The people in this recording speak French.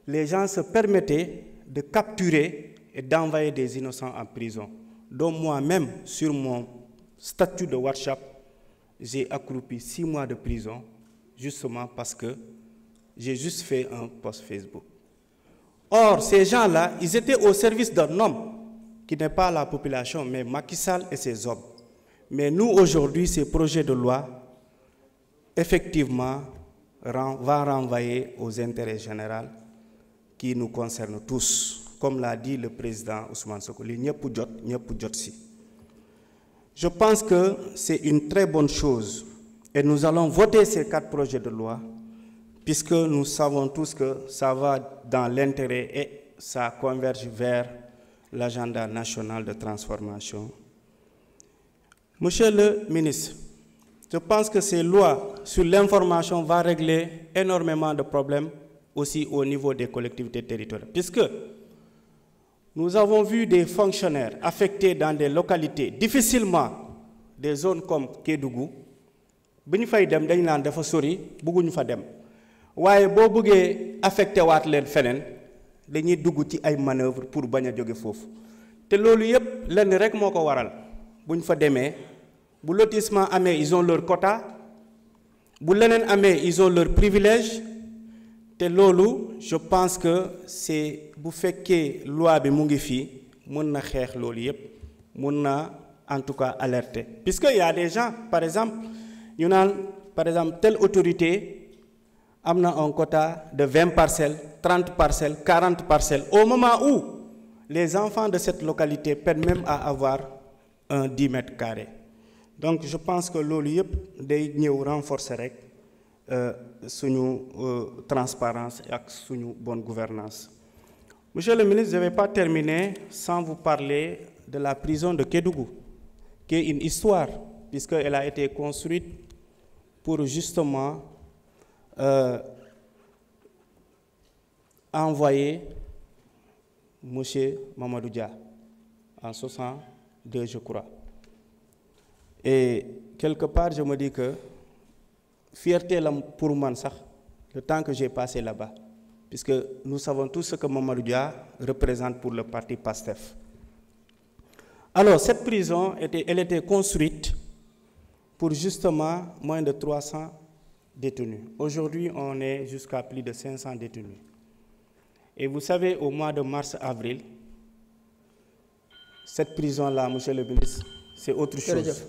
les gens se permettaient de capturer et d'envoyer des innocents en prison. Donc moi-même, sur mon statut de WhatsApp, j'ai accroupi 6 mois de prison, justement parce que j'ai juste fait un post Facebook. Or, ces gens-là, ils étaient au service d'un homme qui n'est pas la population, mais Macky Sall et ses hommes. Mais nous, aujourd'hui, ces projets de loi, effectivement, va renvoyer aux intérêts généraux qui nous concernent tous. Comme l'a dit le président Ousmane Sonko, je pense que c'est une très bonne chose et nous allons voter ces 4 projets de loi puisque nous savons tous que ça va dans l'intérêt et ça converge vers l'agenda national de transformation. Monsieur le ministre, je pense que ces lois sur l'information vont régler énormément de problèmes aussi au niveau des collectivités territoriales. Puisque nous avons vu des fonctionnaires affectés dans des localités, difficilement des zones comme Kédougou, bi ñu fay dem dañ naan dafa sori bëgguñu fa dem waaye boo bëggee affecté waat leen feneen dañuy dugg ci ay manœuvres pour bañ a jóge foofu te loolu yépp lenn rek moo ko waral buñ fa demee bu lotissement amee ils ont leur quota bu leneen amee ils ont leur privilège te loolu je pense que c'est bu fekkee loi bi mu ngi fii mën na xeex loolu yépp mën na en tout cas alerter puisque il y a des gens par exemple ñu naan par exemple telle autorité am na un quota de 20 parcelles 30 parcelles 40 parcelles au moment où les enfants de cette localité peinent même à avoir un 10 mètres carrés donc je pense que loolu yépp day ñëw renforcer rek suñu transparence et suñu bonne gouvernance. Monsieur le ministre, je ne vais pas terminer sans vous parler de la prison de Kédougou, qui est une histoire, puisqu'elle a été construite pour justement envoyer M. Mamadou Dia en 62, je crois. Et quelque part, je me dis que fierté pour moi, le temps que j'ai passé là-bas, puisque nous savons tous ce que Mamadou Dia représente pour le parti PASTEF. Alors, cette prison, elle était construite pour justement moins de 300 détenus. Aujourd'hui, on est jusqu'à plus de 500 détenus. Et vous savez, au mois de mars-avril, cette prison-là, monsieur le ministre, c'est autre chose.